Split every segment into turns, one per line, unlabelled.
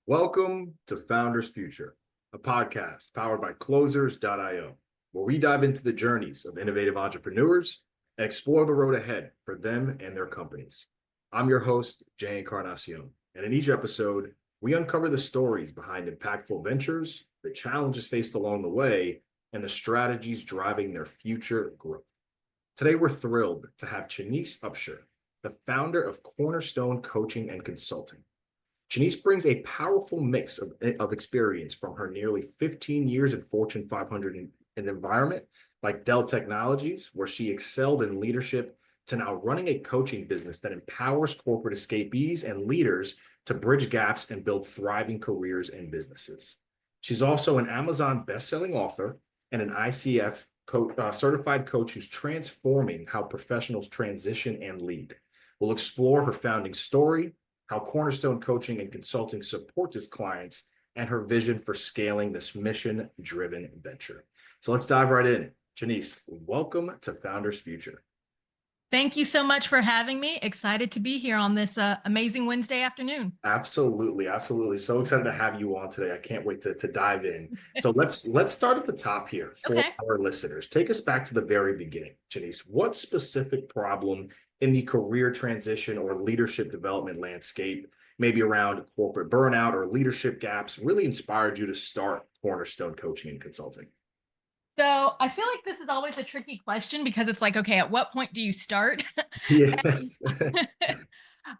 Welcome to Founders Future, a podcast powered by Closers.io, where we dive into the journeys of innovative entrepreneurs and explore the road ahead for them and their companies. I'm your host, Jay Encarnacion, and in each episode, we uncover the stories behind impactful ventures, the challenges faced along the way, and the strategies driving their future growth. Today, we're thrilled to have Chenise Upshur, the founder of Cornerstone Coaching and Consulting. Chenise brings a powerful mix of experience from her nearly 15 years in Fortune 500 and environment like Dell Technologies, where she excelled in leadership, to now running a coaching business that empowers corporate escapees and leaders to bridge gaps and build thriving careers and businesses. She's also an Amazon best-selling author and an ICF certified coach who's transforming how professionals transition and lead. We'll explore her founding story, how Cornerstone Coaching and Consulting supports its clients, and her vision for scaling this mission-driven venture. So let's dive right in. Chenise, welcome to Founders Future.
Thank you so much for having me. Excited to be here on this amazing Wednesday afternoon.
Absolutely, absolutely. So excited to have you on today. I can't wait to dive in. So let's start at the top here for
Okay.
our listeners. Take us back to the very beginning, Chenise. What specific problem in the career transition or leadership development landscape, maybe around corporate burnout or leadership gaps, really inspired you to start Cornerstone Coaching and Consulting?
So I feel like this is always a tricky question because it's like, okay, at what point do you start?
Yes.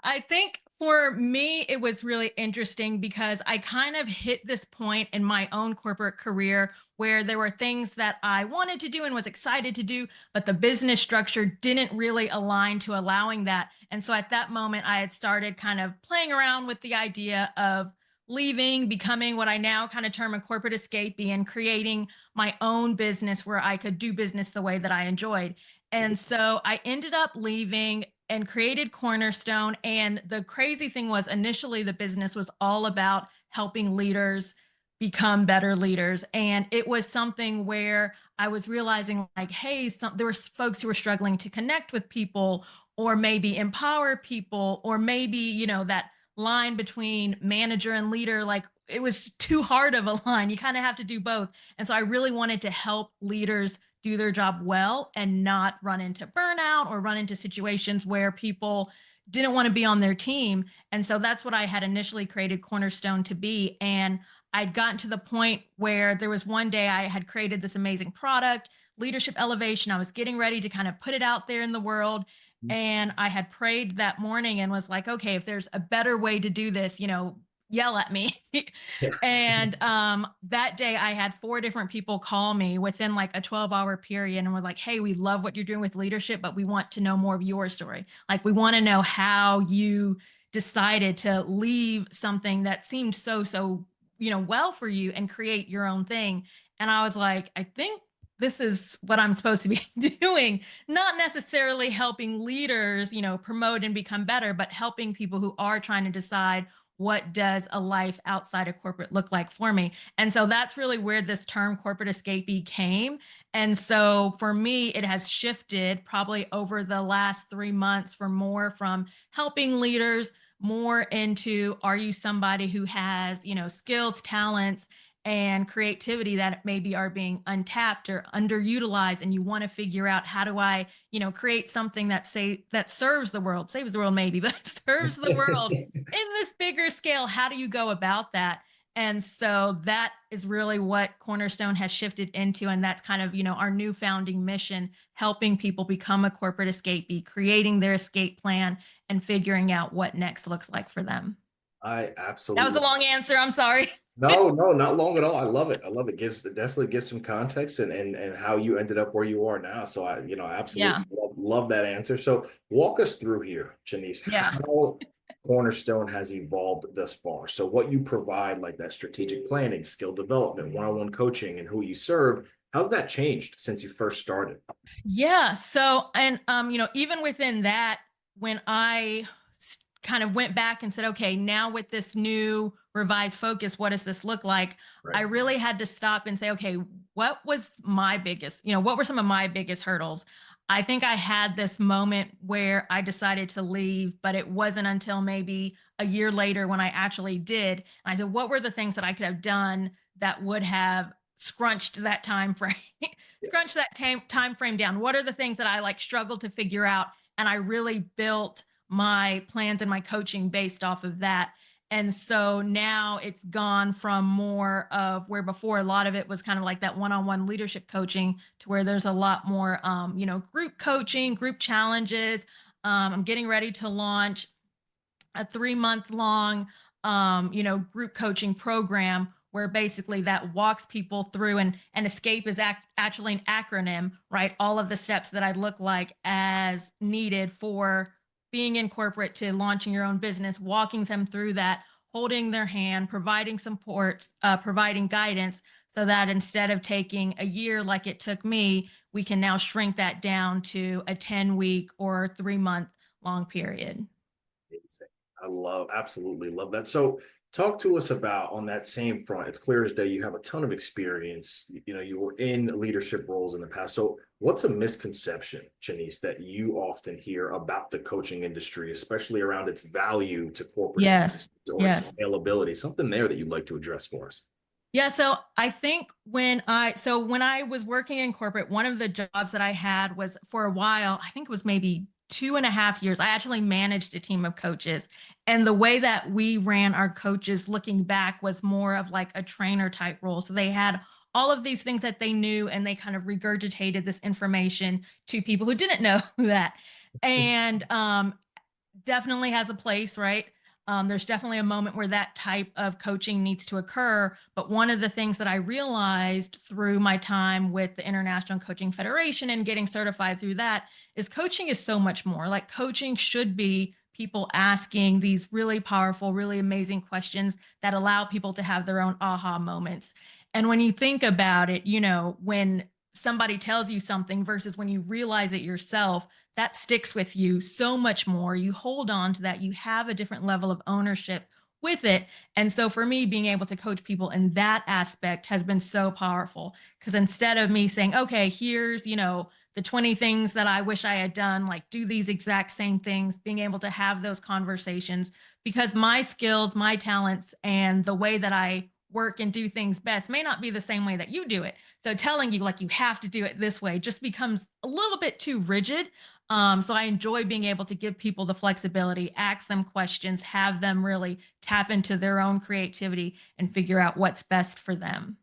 I think for me, it was really interesting because I kind of hit this point in my own corporate career where there were things that I wanted to do and was excited to do, but the business structure didn't really align to allowing that. And so at that moment, I had started kind of playing around with the idea of leaving, becoming what I now kind of term a corporate escapee and creating my own business where I could do business the way that I enjoyed. And so I ended up leaving and created Cornerstone. And the crazy thing was, initially, the business was all about helping leaders become better leaders. And it was something where I was realizing, like, hey, there were folks who were struggling to connect with people or maybe empower people, or maybe, that line between manager and leader, like it was too hard of a line. You kind of have to do both. And so I really wanted to help leaders do their job well and not run into burnout or run into situations where people didn't want to be on their team. And so that's what I had initially created Cornerstone to be. And I'd gotten to the point where there was one day I had created this amazing product, Leadership Elevation. I was getting ready to kind of put it out there in the world. And I had prayed that morning and was like, okay, if there's a better way to do this, yell at me.
Yeah.
And that day I had 4 different people call me within like a 12-hour period and were like, hey, we love what you're doing with leadership, but we want to know more of your story. Like, we want to know how you decided to leave something that seemed so, well for you and create your own thing. And I was like, I think this is what I'm supposed to be doing, not necessarily helping leaders, promote and become better, but helping people who are trying to decide, what does a life outside of corporate look like for me? And so that's really where this term corporate escapee came. And so for me, it has shifted probably over the last 3 months from helping leaders more into, are you somebody who has, skills, talents, and creativity that maybe are being untapped or underutilized, and you want to figure out, how do I, create something that serves the world, saves the world maybe, but serves the world in this bigger scale. How do you go about that? And so that is really what Cornerstone has shifted into. And that's kind of, our new founding mission, helping people become a corporate escapee, creating their escape plan and figuring out what next looks like for them.
I
That was a
absolutely.
long answer. I'm sorry.
No, not long at all. I love it. I love it. Definitely gives some context and how you ended up where you are now. So I,
Yeah.
absolutely love that answer. So walk us through here, Chenise,
Yeah.
how Cornerstone has evolved thus far. So what you provide, like that strategic planning, skill development, one-on-one coaching, and who you serve, how's that changed since you first started?
Yeah. So, and, even within that, when I kind of went back and said, okay, now with this new revised focus, what does this look like?
Right.
I really had to stop and say, okay, what was my biggest, what were some of my biggest hurdles? I think I had this moment where I decided to leave, but it wasn't until maybe a year later when I actually did. And I said, what were the things that I could have done that would have scrunched that time frame, scrunched
Yes.
that time frame down? What are the things that I like struggled to figure out? And I really built my plans and my coaching based off of that. And so now it's gone from more of where before a lot of it was kind of like that one-on-one leadership coaching to where there's a lot more, group coaching, group challenges. I'm getting ready to launch a 3 month long, group coaching program where basically that walks people through, and escape is actually an acronym, right? All of the steps that I'd look like as needed for being in corporate to launching your own business, walking them through that, holding their hand, providing support, providing guidance, so that instead of taking a year like it took me, we can now shrink that down to a 10-week or 3 month long period.
Amazing. Absolutely love that. So, talk to us about on that same front. It's clear as day you have a ton of experience. You were in leadership roles in the past. So, what's a misconception, Chenise, that you often hear about the coaching industry, especially around its value to corporates
Yes.
or its
Yes.
scalability? Something there that you'd like to address for us.
Yeah, so I think when I was working in corporate, one of the jobs that I had was for a while, I think it was maybe 2.5 years. I actually managed a team of coaches. And the way that we ran our coaches looking back was more of like a trainer type role. So they had all of these things that they knew and they kind of regurgitated this information to people who didn't know that. And definitely has a place, right? There's definitely a moment where that type of coaching needs to occur. But one of the things that I realized through my time with the International Coaching Federation and getting certified through that is coaching is so much more. Like coaching should be people asking these really powerful, really amazing questions that allow people to have their own aha moments. And when you think about it, when somebody tells you something versus when you realize it yourself, that sticks with you so much more. You hold on to that. You have a different level of ownership with it. And so for me, being able to coach people in that aspect has been so powerful because instead of me saying, okay, here's, the 20 things that I wish I had done, like do these exact same things, being able to have those conversations because my skills, my talents, and the way that I work and do things best may not be the same way that you do it. So telling you like you have to do it this way just becomes a little bit too rigid. So I enjoy being able to give people the flexibility, ask them questions, have them really tap into their own creativity and figure out what's best for them.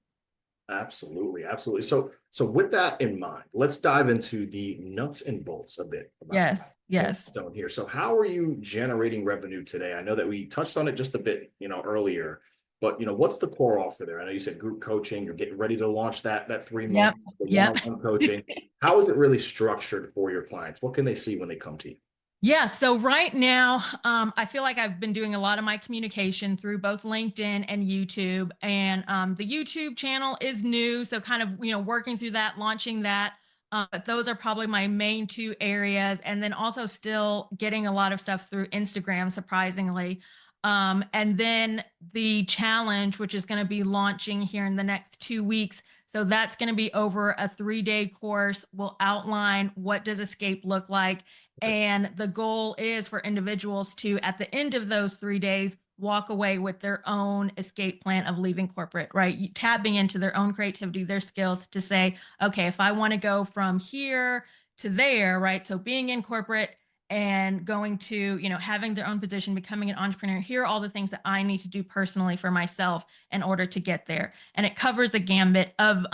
Absolutely, absolutely. So with that in mind, let's dive into the nuts and bolts a bit about
Yes, yes.
Cornerstone here. So how are you generating revenue today? I know that we touched on it just a bit, earlier, but what's the core offer there? I know you said group coaching, you're getting ready to launch that 3 month,
Yep,
the
yep.
one-on-one coaching. How is it really structured for your clients? What can they see when they come to you?
Yeah, so right now, I feel like I've been doing a lot of my communication through both LinkedIn and YouTube. And the YouTube channel is new, so kind of working through that, launching that. But those are probably my main two areas, and then also still getting a lot of stuff through Instagram, surprisingly. And then the challenge, which is going to be launching here in the next 2 weeks. So that's going to be over a 3-day course. We'll outline what does escape look like, and the goal is for individuals to, at the end of those 3 days, walk away with their own escape plan of leaving corporate, right? Tapping into their own creativity, their skills to say, okay, if I want to go from here to there, right? So being in corporate and going to, having their own position, becoming an entrepreneur, here are all the things that I need to do personally for myself in order to get there. And it covers the gambit of,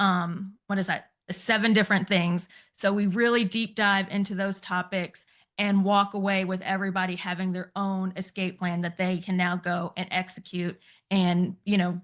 what is that? 7 different things. So we really deep dive into those topics and walk away with everybody having their own escape plan that they can now go and execute and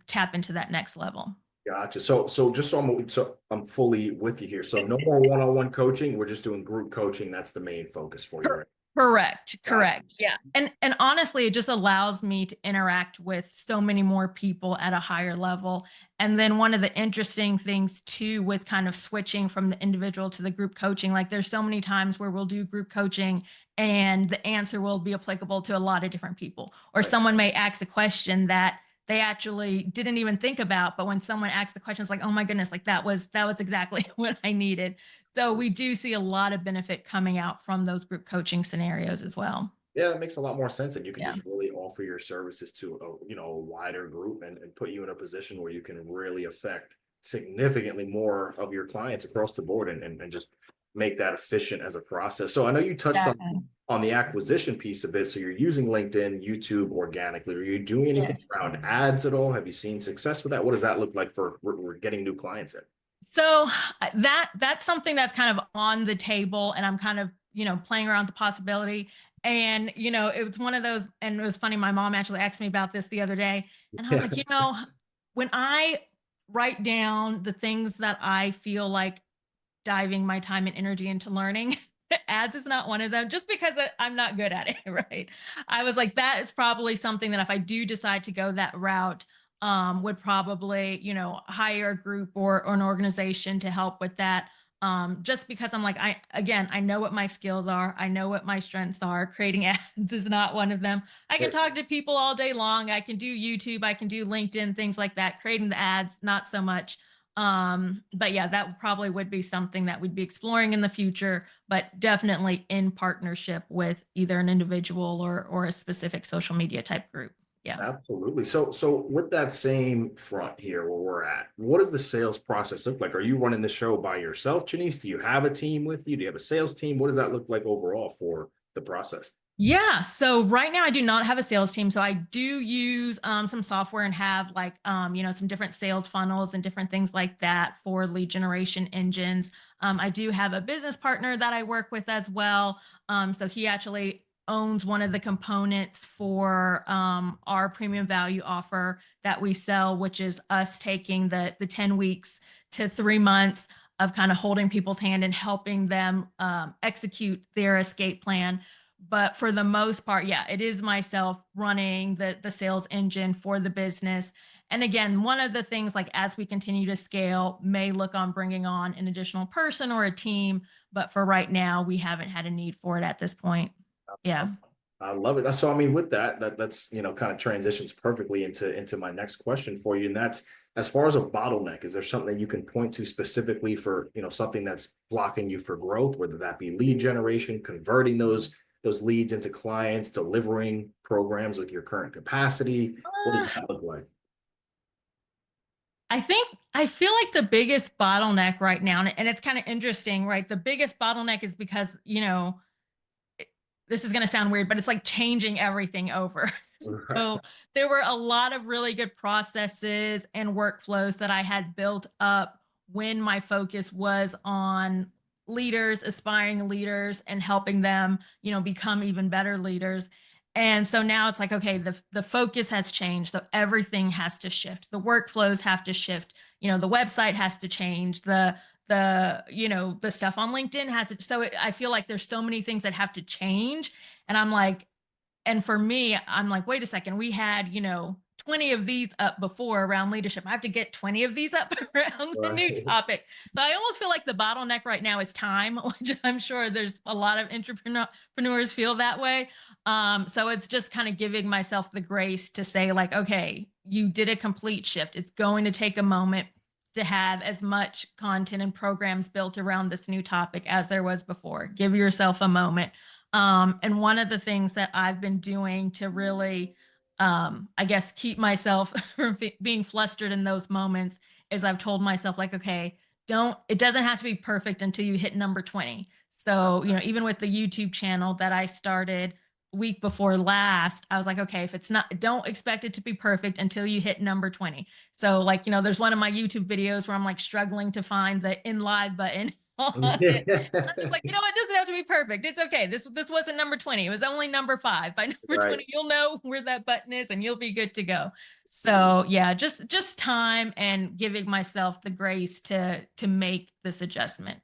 tap into that next level.
Gotcha. So just so I'm fully with you here. So no more one-on-one coaching. We're just doing group coaching. That's the main focus for you, right?
Correct,
Gotcha.
correct. Yeah. And honestly, it just allows me to interact with so many more people at a higher level. And then one of the interesting things too with kind of switching from the individual to the group coaching, like there's so many times where we'll do group coaching and the answer will be applicable to a lot of different people. Or
Right.
someone may ask a question that they actually didn't even think about. But when someone asks the question, it's like, oh my goodness, like that was exactly what I needed. So we do see a lot of benefit coming out from those group coaching scenarios as well.
Yeah, that makes a lot more sense. And you can
Yeah.
just really offer your services to a wider group and put you in a position where you can really affect significantly more of your clients across the board and just make that efficient as a process. So I know you touched
Exactly.
on the acquisition piece of it. So you're using LinkedIn, YouTube organically. Are you doing anything
Yes.
around ads at all? Have you seen success with that? What does that look like for we're getting new clients in?
So that's something that's kind of on the table, and I'm kind of playing around with the possibility. And it was one of those, and it was funny. My mom actually asked me about this the other day, and I was
Yeah.
like, when I write down the things that I feel like diving my time and energy into learning. Ads is not one of them, just because I'm not good at it, right? I was like, that is probably something that if I do decide to go that route, would probably, hire a group or an organization to help with that. Just because I'm like, I know what my skills are. I know what my strengths are. Creating ads is not one of them. I can talk to people all day long. I can do YouTube. I can do LinkedIn, things like that. Creating the ads, not so much. But yeah, that probably would be something that we'd be exploring in the future, but definitely in partnership with either an individual or a specific social media type group. Yeah.
Absolutely. So with that same front here where we're at, what does the sales process look like? Are you running the show by yourself, Chenise? Do you have a team with you? Do you have a sales team? What does that look like overall for the process?
Yeah. So right now I do not have a sales team. So I do use some software and have like some different sales funnels and different things like that for lead generation engines. I do have a business partner that I work with as well. So he actually owns one of the components for our premium value offer that we sell, which is us taking the 10 weeks to 3 months of kind of holding people's hand and helping them execute their escape plan. But for the most part, yeah, it is myself running the sales engine for the business. And again, one of the things, like as we continue to scale, may look on bringing on an additional person or a team, but for right now we haven't had a need for it at this point.
I
Yeah.
I love it. So I mean, with that's kind of transitions perfectly into my next question for you, and that's as far as a bottleneck. Is there something you can point to specifically for something that's blocking you for growth, whether that be lead generation, converting those leads into clients, delivering programs with your current capacity? What
Uh,
does that look like?
I feel like the biggest bottleneck right now, and it's kind of interesting, right? The biggest bottleneck is because, this is going to sound weird, but it's like changing everything over.
Right.
So there were a lot of really good processes and workflows that I had built up when my focus was on leaders, aspiring leaders, and helping them, become even better leaders. And so now it's like, okay, the focus has changed. So everything has to shift. The workflows have to shift. The website has to change. The stuff on LinkedIn has to. So I feel like there's so many things that have to change. And I'm like, and for me, I'm like, wait a second, we had, 20 of these up before around leadership. I have to get 20 of these up around the new
Right.
topic. So I almost feel like the bottleneck right now is time, which I'm sure there's a lot of entrepreneurs feel that way. So it's just kind of giving myself the grace to say, like, okay, you did a complete shift. It's going to take a moment to have as much content and programs built around this new topic as there was before. Give yourself a moment. And one of the things that I've been doing to really, I guess, keep myself from being flustered in those moments is I've told myself, like, okay, it doesn't have to be perfect until you hit number 20. So, even with the YouTube channel that I started week before last, I was like, okay, if it's not, don't expect it to be perfect until you hit number 20. So, like, there's one of my YouTube videos where I'm like struggling to find the in live button on it. I'm just like, it doesn't have to be perfect. It's okay. This wasn't number 20. It was only number 5. By number
Right.
20, you'll know where that button is and you'll be good to go. So yeah, just time and giving myself the grace to make this adjustment.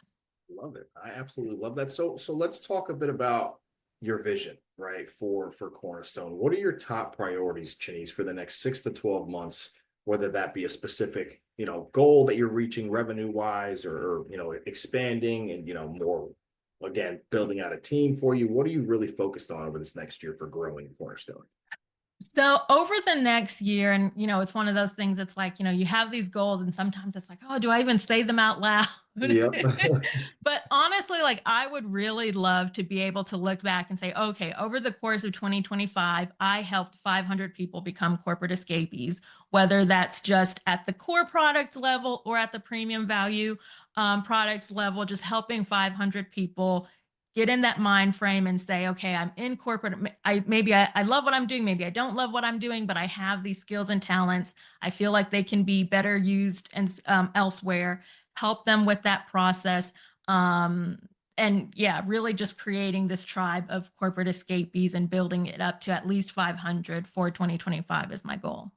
Love it. I absolutely love that. So let's talk a bit about your vision, right? For Cornerstone. What are your top priorities, Chenise, for the next 6 to 12 months, whether that be a specific, goal that you're reaching revenue wise or expanding and more again, building out a team for you. What are you really focused on over this next year for growing Cornerstone?
So over the next year, and it's one of those things. It's like you have these goals, and sometimes it's like, oh, do I even say them out loud?
Yep.
But honestly, like I would really love to be able to look back and say, okay, over the course of 2025, I helped 500 people become corporate escapees, whether that's just at the core product level or at the premium value product level, just helping 500 people get in that mind frame and say, okay, I'm in corporate. I love what I'm doing. Maybe I don't love what I'm doing, but I have these skills and talents. I feel like they can be better used and elsewhere. Help them with that process. Um, and yeah, really just creating this tribe of corporate escapees and building it up to at least 500 for 2025 is my goal.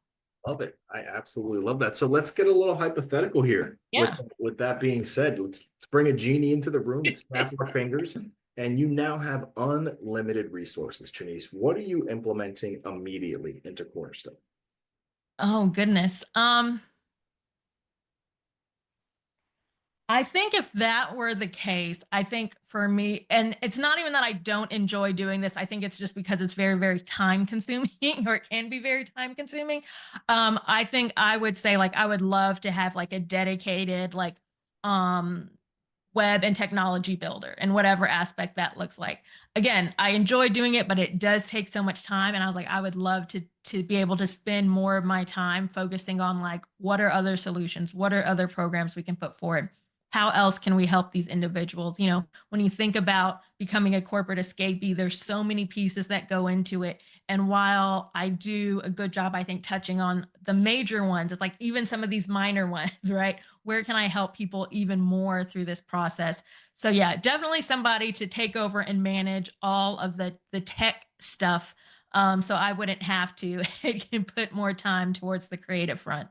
Love it. I absolutely love that. So let's get a little hypothetical here.
Yeah.
With that being said, let's bring a genie into the room. Let's snap our fingers, and you now have unlimited resources, Chenise. What are you implementing immediately into Cornerstone?
Oh goodness. I think if that were the case, I think for me, and it's not even that I don't enjoy doing this. I think it's just because it's very, very time consuming or it can be very time consuming. I think I would say like I would love to have like a dedicated um web and technology builder and whatever aspect that looks like. Again, I enjoy doing it, but it does take so much time. And I was like, I would love to be able to spend more of my time focusing on like what are other solutions, what are other programs we can put forward. How else can we help these individuals? When you think about becoming a corporate escapee, there's so many pieces that go into it. And while I do a good job, I think, touching on the major ones, it's like even some of these minor ones, right? Where can I help people even more through this process? So yeah, definitely somebody to take over and manage all of the tech stuff. So I wouldn't have to. It can put more time towards the creative front.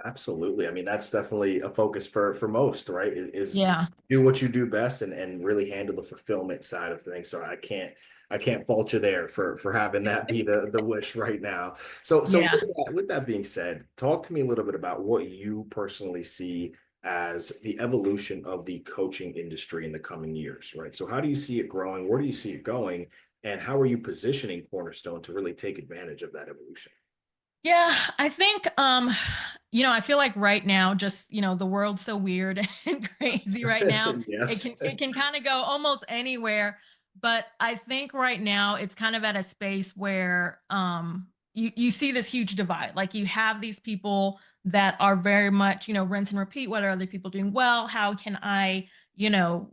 Absolutely. I mean, that's definitely a focus for most, right? Is
Yeah.
do what you do best and really handle the fulfillment side of things. So I can't fault you there for having that be the wish right now. So
Yeah.
with that being said, talk to me a little bit about what you personally see as the evolution of the coaching industry in the coming years, right? So how do you see it growing? Where do you see it going? And how are you positioning Cornerstone to really take advantage of that evolution?
Yeah, I think I feel like right now just, the world's so weird and crazy right now. It
Yes.
can it can kind of go almost anywhere, but I think right now it's kind of at a space where you see this huge divide. Like you have these people that are very much, rinse and repeat. What are other people doing well? How can I, you know,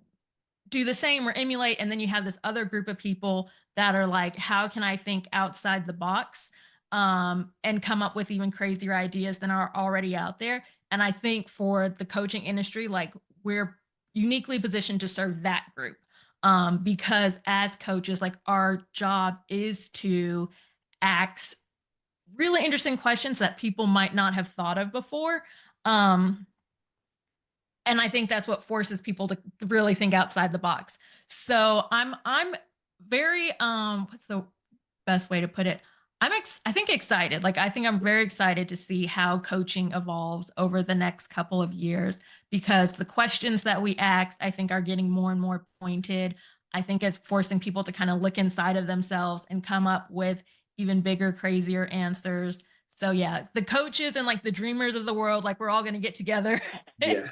do the same or emulate? And then you have this other group of people that are like, how can I think outside the box and come up with even crazier ideas than are already out there? And I think for the coaching industry, like we're uniquely positioned to serve that group because as coaches, like our job is to ask really interesting questions that people might not have thought of before. Um, and I think that's what forces people to really think outside the box. So I'm very what's the best way to put it? I think excited. Like I think I'm very excited to see how coaching evolves over the next couple of years because the questions that we ask I think are getting more and more pointed. I think it's forcing people to kind of look inside of themselves and come up with even bigger, crazier answers. So yeah, the coaches and like the dreamers of the world, like we're all going to get together
Yes.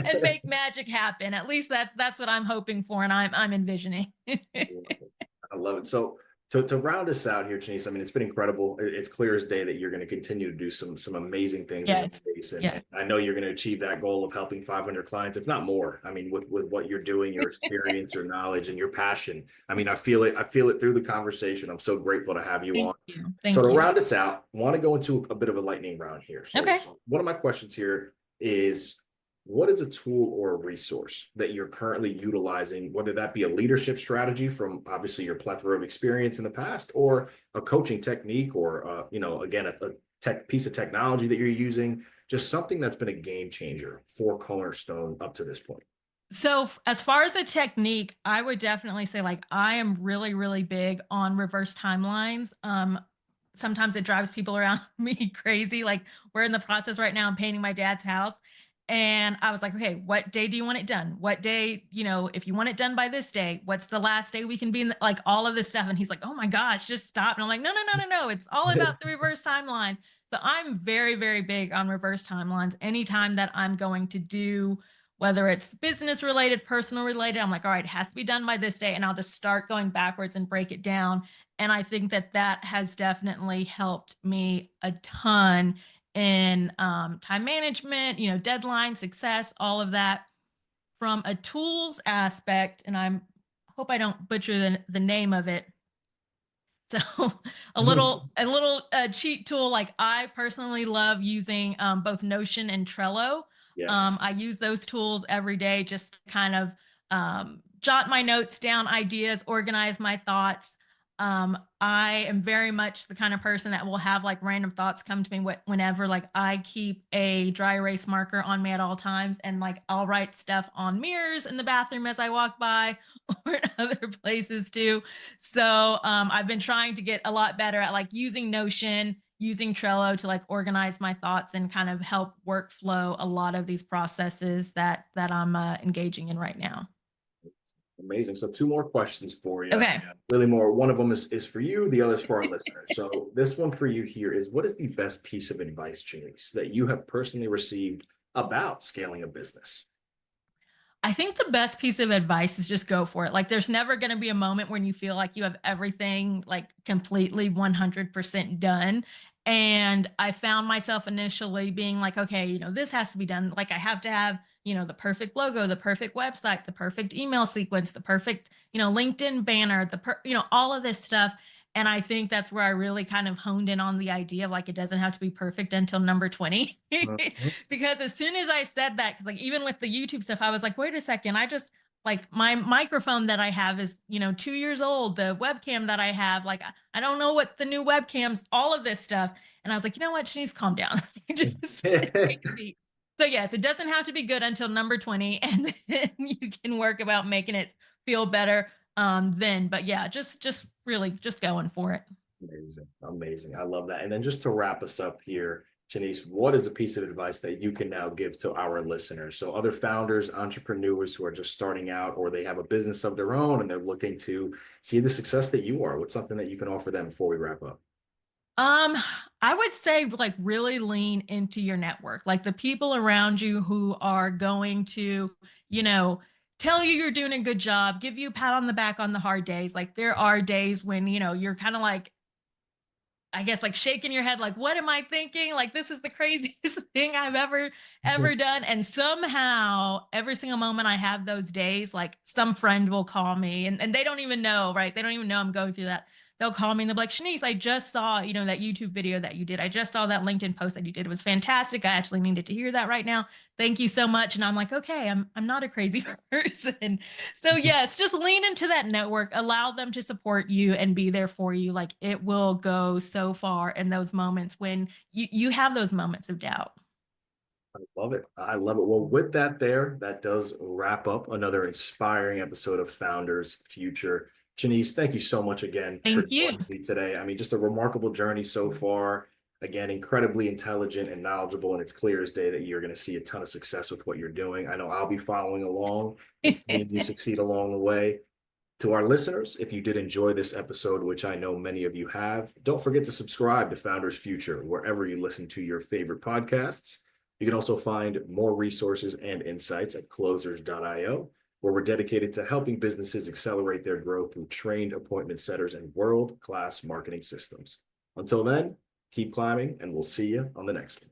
and make magic happen. At least that's what I'm hoping for and I'm envisioning.
I love it. So to round us out here, Chenise, I mean, it's been incredible. It's clear as day that you're going to continue to do some amazing things in the
Yes.
space, and,
Yes.
and I know you're going to achieve that goal of helping 500 clients, if not more. I mean, with what you're doing, your experience, your knowledge, and your passion. I mean, I feel it. I feel it through the conversation. I'm so grateful to have you
Thank
on.
you.
So
Thank
to
you.
round us out, I want to go into a bit of a lightning round here. So
Okay.
one of my questions here is what is a tool or a resource that you're currently utilizing, whether that be a leadership strategy from obviously your plethora of experience in the past, or a coaching technique, or again, a tech piece of technology that you're using, just something that's been a game changer for Cornerstone up to this point?
So as far as a technique, I would definitely say like I am really, really big on reverse timelines. Sometimes it drives people around me crazy. Like we're in the process right now of painting my dad's house. And I was like, okay, what day do you want it done? What day, if you want it done by this day, what's the last day we can be in like all of this stuff? And he's like, oh my gosh, just stop. And I'm like, no, no, no, no, no. It's all about the reverse timeline. So I'm very, very big on reverse timelines. Anytime that I'm going to do, whether it's business related, personal related, I'm like, all right, it has to be done by this day. And I'll just start going backwards and break it down. And I think that that has definitely helped me a ton in time management, deadline, success, all of that from a tools aspect. And hope I don't butcher the name of it. So a little cheat tool. Like I personally love using both Notion and Trello. I
Yes.
use those tools every day, just to kind of jot my notes down, ideas, organize my thoughts. I am very much the kind of person that will have like random thoughts come to me whenever. Like I keep a dry erase marker on me at all times, and like I'll write stuff on mirrors in the bathroom as I walk by, or in other places too. So I've been trying to get a lot better at like using Notion, using Trello to like organize my thoughts and kind of help workflow a lot of these processes that I'm engaging in right now.
Amazing. So two more questions for you.
Okay.
Really more. One of them is for you, the other is for our listeners. So this one for you here is, what is the best piece of advice, Chenise, that you have personally received about scaling a business?
I think the best piece of advice is just go for it. Like there's never going to be a moment when you feel like you have everything like completely 100% done. And I found myself initially being like, okay, this has to be done. Like I have to have, the perfect logo, the perfect website, the perfect email sequence, the perfect, LinkedIn banner, all of this stuff. And I think that's where I really kind of honed in on the idea of like it doesn't have to be perfect until number 20.
Mhm.
Because as soon as I said that, because like even with the YouTube stuff, I was like, wait a second, I just like my microphone that I have is 2 years old. The webcam that I have, like I don't know what the new webcams, all of this stuff. And I was like, you know what, Shanice, calm down. Just take it easy. So yes, it doesn't have to be good until number 20, and then you can work about making it feel better then. But yeah, just really just going for it.
Amazing. Amazing. I love that. And then just to wrap us up here, Chenise, what is a piece of advice that you can now give to our listeners? So other founders, entrepreneurs who are just starting out, or they have a business of their own and they're looking to see the success that you are. What's something that you can offer them before we wrap up?
Um, I would say like really lean into your network, like the people around you who are going to, you know, tell you you're doing a good job, give you a pat on the back on the hard days. Like there are days when, you're kind of like, I guess like shaking your head, like, what am I thinking? Like, this is the craziest thing I've ever done. And somehow every single moment I have those days, like some friend will call me and they don't even know, right? They don't even know I'm going through that. They'll call me and they'll be like, Shanice, I just saw, that YouTube video that you did. I just saw that LinkedIn post that you did. It was fantastic. I actually needed to hear that right now. Thank you so much. And I'm like, okay, I'm not a crazy person. So yes, just lean into that network, allow them to support you and be there for you. Like it will go so far in those moments when you have those moments of doubt.
I love it. I love it. Well, with that there, that does wrap up another inspiring episode of Founders Future. Chenise, thank you so much again for
Thank you.
joining me today. I mean, just a remarkable journey so far. Again, incredibly intelligent and knowledgeable, and it's clear as day that you're going to see a ton of success with what you're doing. I know I'll be following along and seeing you succeed along the way. To our listeners, if you did enjoy this episode, which I know many of you have, don't forget to subscribe to Founders Future wherever you listen to your favorite podcasts. You can also find more resources and insights at closers.io, where we're dedicated to helping businesses accelerate their growth through trained appointment setters and world-class marketing systems. Until then, keep climbing, and we'll see you on the next one.